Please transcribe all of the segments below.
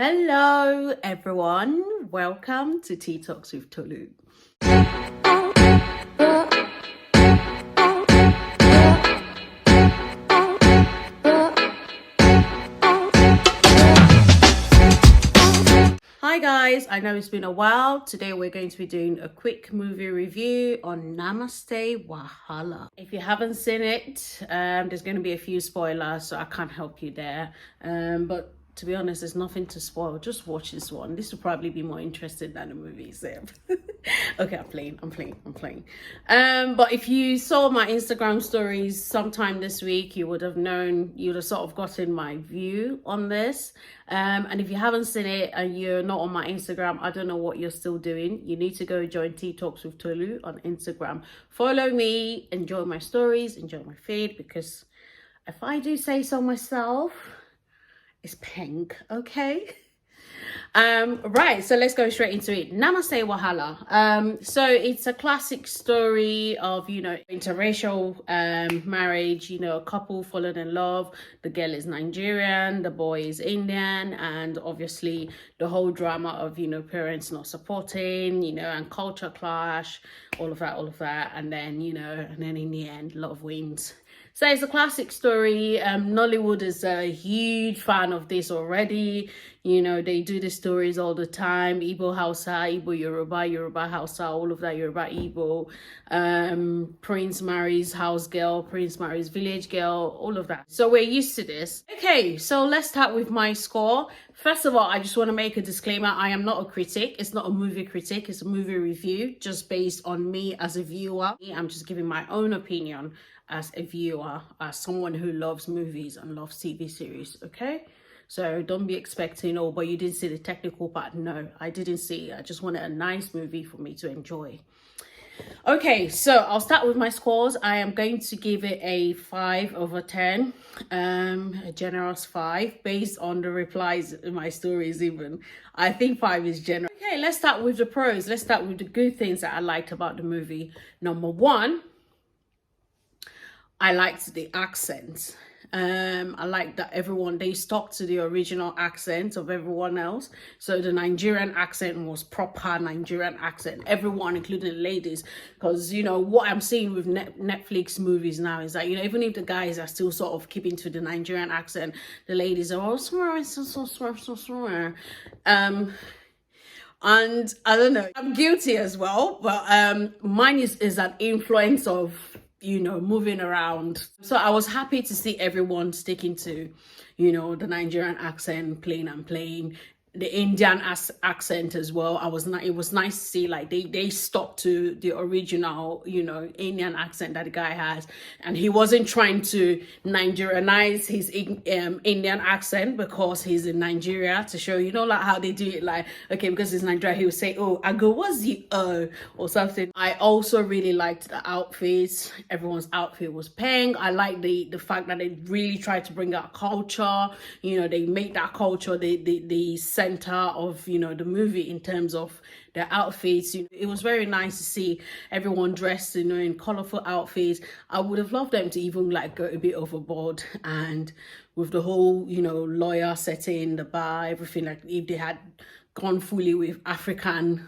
Hello everyone, welcome to Tea Talks with Tolu. Hi guys, I know it's been a while. Today we're going to be doing a quick movie review on Namaste, Wahala. If you haven't seen it, there's going to be a few spoilers, so I can't help you there. But to be honest, there's nothing to spoil. Just watch this one. This will probably be more interesting than the movie itself. Okay, I'm playing. But if you saw my Instagram stories sometime this week, you would have sort of gotten my view on this. And if you haven't seen it and you're not on my Instagram, I don't know what you're still doing. You need to go join Tea Talks with Tolu on Instagram. Follow me, enjoy my stories, enjoy my feed, because if I do say so myself, it's pink, okay? Right, so let's go straight into it. Namaste Wahala. So it's a classic story of, interracial marriage, a couple falling in love. The girl is Nigerian, the boy is Indian, and obviously the whole drama of, parents not supporting, and culture clash, all of that. And then, in the end, love wins. So it's a classic story. Nollywood is a huge fan of this already. They do the stories all the time. Igbo Hausa, Igbo Yoruba, Yoruba Hausa, all of that, Yoruba Igbo. Prince marries house girl, Prince marries village girl, all of that. So we're used to this. Okay, so let's start with my score. First of all, I just want to make a disclaimer. I am not a critic. It's not a movie critic. It's a movie review just based on me as a viewer. I'm just giving my own opinion as a viewer, as someone who loves movies and loves TV series, okay? So don't be expecting, oh, but you didn't see the technical part. No, I didn't see it. I just wanted a nice movie for me to enjoy. Okay, so I'll start with my scores. I am going to give it a 5/10, a generous 5, based on the replies in my stories even. I think 5 is generous. Okay, let's start with the pros. Let's start with the good things that I liked about the movie. Number 1, I liked the accent. I like that they stuck to the original accent of everyone else. So the Nigerian accent was proper Nigerian accent. Everyone, including ladies, because what I'm seeing with Netflix movies now is that even if the guys are still sort of keeping to the Nigerian accent, the ladies are all swear. And I don't know, I'm guilty as well, but mine is an influence of moving around. So I was happy to see everyone sticking to, the Nigerian accent, playing the Indian accent as well. It was nice to see like they stuck to the original, Indian accent that the guy has, and he wasn't trying to Nigerianize his Indian accent because he's in Nigeria to show, like how they do it, like, okay, because he's Nigeria, he would say, oh, I go, what's the or something. I also really liked the outfits. Everyone's outfit was pink. I like the fact that they really tried to bring out culture. They make that culture the center of the movie in terms of their outfits. It was very nice to see everyone dressed in colorful outfits. I would have loved them to even like go a bit overboard, and with the whole lawyer setting, the bar, everything, like if they had gone fully with African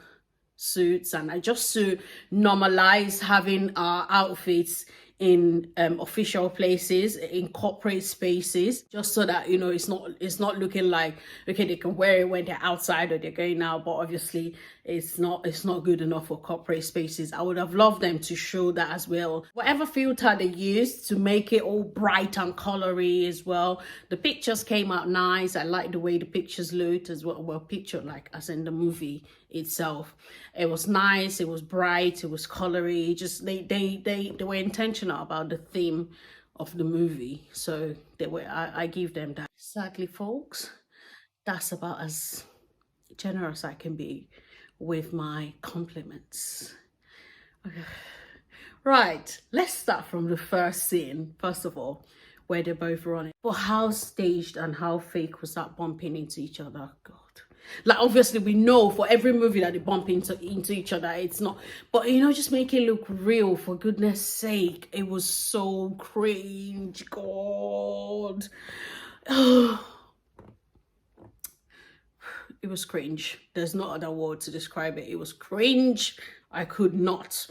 suits, and just to normalize having our outfits in official places, in corporate spaces, just so that it's not looking like, okay, they can wear it when they're outside or they're going out, but obviously it's not good enough for corporate spaces. I would have loved them to show that as well. Whatever filter they used to make it all bright and colory as well, the pictures came out nice. I like the way the pictures looked as well. Well, picture like as in the movie itself, it was nice, it was bright, it was colory. Just they were intentional about the theme of the movie, so I give them that. Sadly, folks, that's about as generous I can be with my compliments. Okay. Right, let's start from the first scene. First of all, where they're both running. But how staged and how fake was that bumping into each other? God. Like, obviously we know for every movie that they bump into each other, it's not, but just make it look real, for goodness sake. It was so cringe. God. it was cringe. There's no other word to describe it. It was cringe. I could not.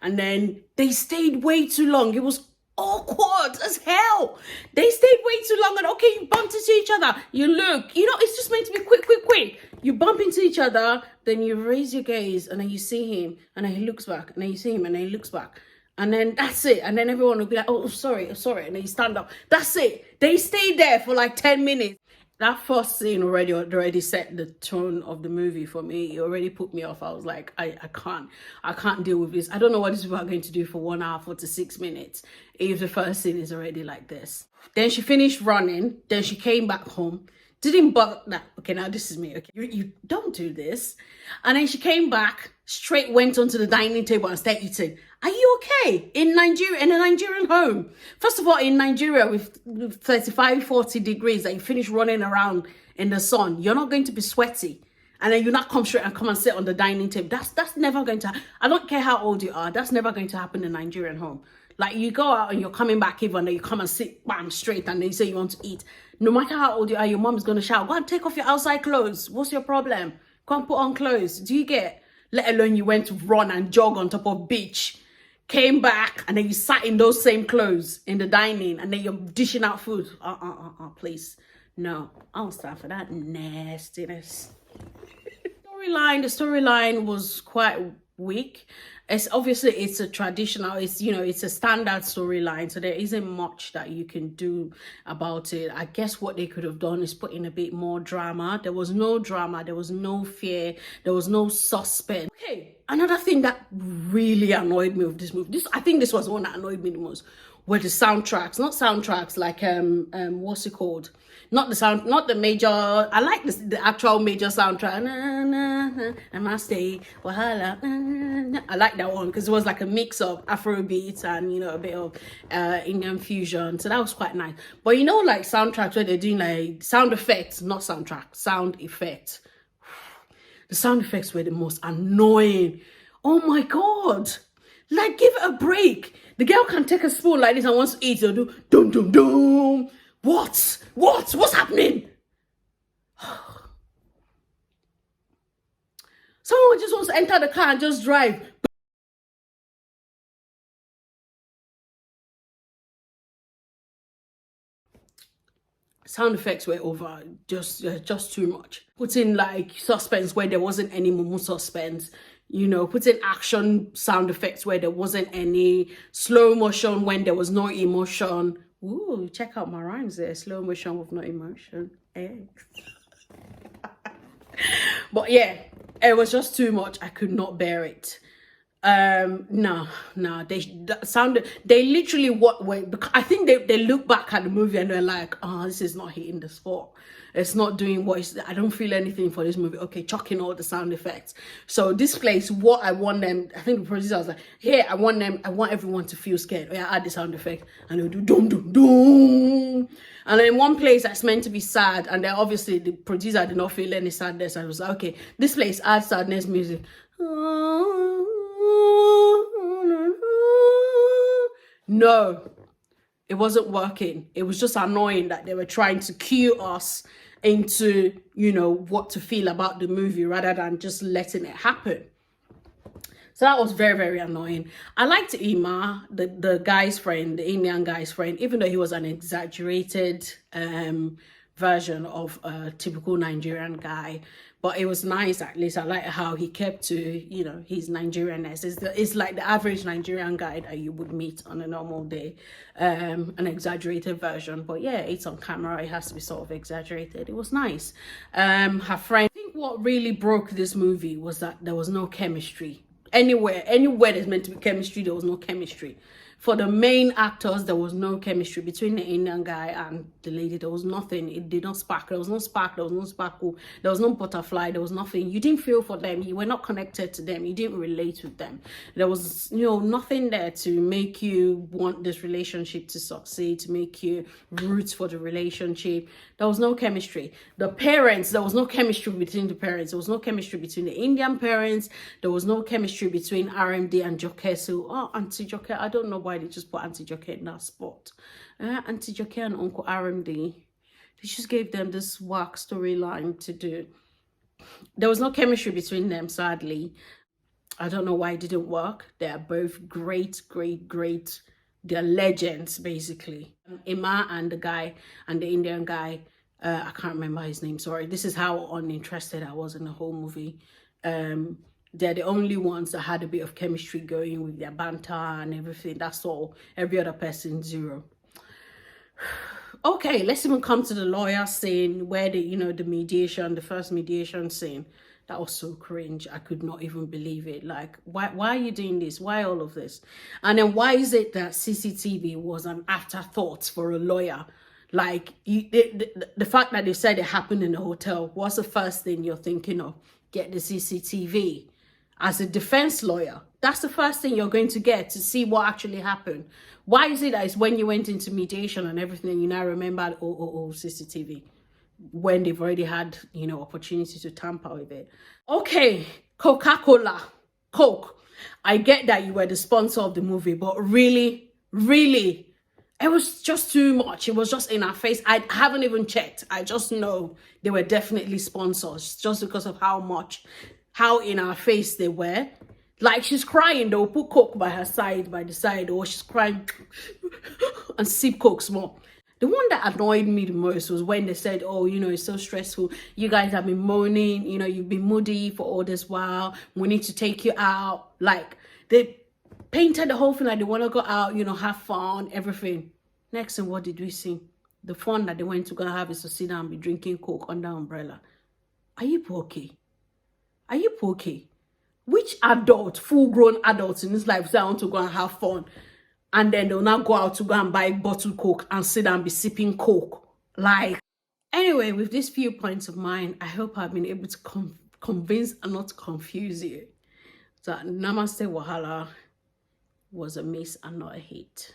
And then they stayed way too long. It was awkward as hell. They stayed way too long, and okay, you bumped into each other. You look, you know, it's just meant to be quick, quick, quick. You bump into each other, then you raise your gaze, and then you see him, and then he looks back, and then you see him, and then he looks back. And then that's it. And then everyone will be like, oh, sorry. And then you stand up. That's it. They stayed there for like 10 minutes. That first scene already set the tone of the movie for me. It already put me off. I was like, I can't deal with this. I don't know what these people are going to do for 1 hour, 46 minutes if the first scene is already like this. Then she finished running. Then she came back home. Didn't bother. Nah, okay, now this is me. Okay, you don't do this. And then she came back, straight went onto the dining table and started eating. Are you okay? In Nigeria, in a Nigerian home? First of all, in Nigeria with 35, 40 degrees, that you finish running around in the sun, you're not going to be sweaty. And then you not come straight and come and sit on the dining table. That's never going to happen. I don't care how old you are. That's never going to happen in a Nigerian home. Like, you go out and you're coming back even, and you come and sit bam straight, and then you say you want to eat. No matter how old you are, your mom is going to shout, go and take off your outside clothes. What's your problem? Go and put on clothes. Do you get? Let alone you went to run and jog on top of beach, came back, and then you sat in those same clothes in the dining, and then you're dishing out food. Please. No, I don't stand for that nastiness. The storyline was quite weak. It's a traditional, it's a standard storyline, so there isn't much that you can do about it. I guess what they could have done is put in a bit more drama. There was no drama, there was no fear, there was no suspense. Okay, another thing that really annoyed me with this movie, I think this was the one that annoyed me the most, were the soundtracks. Not soundtracks like what's it called? Not the major. I like the actual major soundtrack. Namaste, wahala. I like that one because it was like a mix of Afrobeat and a bit of Indian fusion. So that was quite nice. But like soundtracks where they're doing like sound effects, not soundtrack, sound effects. The sound effects were the most annoying. Oh my god! Like, give it a break. The girl can take a spoon like this and wants to eat. They'll do dum dum dum. What's happening? Someone just wants to enter the car and just drive. Sound effects were over, just too much. Put in like suspense where there wasn't any more suspense. Put in action sound effects where there wasn't any, slow motion when there was no emotion. Ooh, check out my rhymes there. Slow motion with no emotion. But yeah, it was just too much. I could not bear it. No, they literally I think they look back at the movie and they're like, oh, this is not hitting the spot. It's not doing I don't feel anything for this movie. Okay, chuck in all the sound effects. So this place, what I want them, I think the producer was like, here, I want everyone to feel scared. Oh, yeah, add the sound effect. And they'll do dum dum dum. And then one place that's meant to be sad, and then obviously the producer did not feel any sadness. I was like, okay, this place adds sadness music. No, it wasn't working. It was just annoying that they were trying to cue us into, what to feel about the movie rather than just letting it happen. So that was very, very annoying. I liked Ima, the guy's friend, the Indian guy's friend, even though he was an exaggerated version of a typical Nigerian guy. But it was nice, at least. I like how he kept to, his Nigerianness. It's like the average Nigerian guy that you would meet on a normal day. An exaggerated version. But yeah, it's on camera. It has to be sort of exaggerated. It was nice. Her friend. I think what really broke this movie was that there was no chemistry. Anywhere there's meant to be chemistry, there was no chemistry. For the main actors, there was no chemistry between the Indian guy and the lady. There was nothing. It did not spark. There was no spark. There was no sparkle. There was no butterfly. There was nothing. You didn't feel for them. You were not connected to them. You didn't relate with them. There was, nothing there to make you want this relationship to succeed, to make you root for the relationship. There was no chemistry. The parents, there was no chemistry between the parents. There was no chemistry between the Indian parents. There was no chemistry between RMD and Joke. So, Auntie Joke, I don't know why they just put Auntie Joke in that spot. Auntie Joke and Uncle RMD, they just gave them this whack storyline to do. There was no chemistry between them, sadly. I don't know why it didn't work. They are both great, great, great. They're legends, basically. Ima and the guy, and the Indian guy, I can't remember his name, sorry. This is how uninterested I was in the whole movie. They're the only ones that had a bit of chemistry going with their banter and everything. That's all. Every other person, zero. Okay, let's even come to the lawyer scene where the first mediation scene. That was so cringe. I could not even believe it. Like, why are you doing this? Why all of this? And then why is it that CCTV was an afterthought for a lawyer? Like, the fact that they said it happened in a hotel, what's the first thing you're thinking of? Get the CCTV. As a defense lawyer, that's the first thing you're going to get to see what actually happened. Why is it that it's when you went into mediation and everything, you now remember, oh, CCTV, when they've already had, opportunity to tamper with it? Okay, Coca-Cola, Coke. I get that you were the sponsor of the movie, but really, it was just too much. It was just in our face. I haven't even checked. I just know they were definitely sponsors just because of how in our face they were. Like, she's crying, they'll put Coke by her side, by the side, or she's crying and sip Coke small. The one that annoyed me the most was when they said, oh, it's so stressful. You guys have been moaning, you've been moody for all this while. We need to take you out. Like, they painted the whole thing like they want to go out, have fun, everything. Next thing, what did we see? The fun that they went to go have is to sit down and be drinking Coke under umbrella. Are you okay? Are you okay? Which adult, full-grown adults in this life say I want to go and have fun, and then they'll now go out to go and buy bottled Coke and sit down and be sipping Coke? Like, anyway, with these few points of mine, I hope I've been able to convince and not confuse you that Namaste Wahala was a miss and not a hit.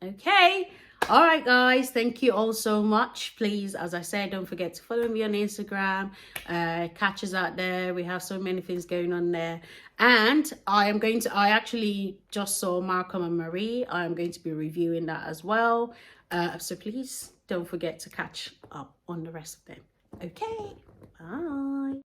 Okay. All right, guys, thank you all so much. Please, as I said, don't forget to follow me on Instagram. Catch us out there. We have so many things going on there. And I actually just saw Malcolm and Marie. I'm going to be reviewing that as well. So please don't forget to catch up on the rest of them. Okay, bye.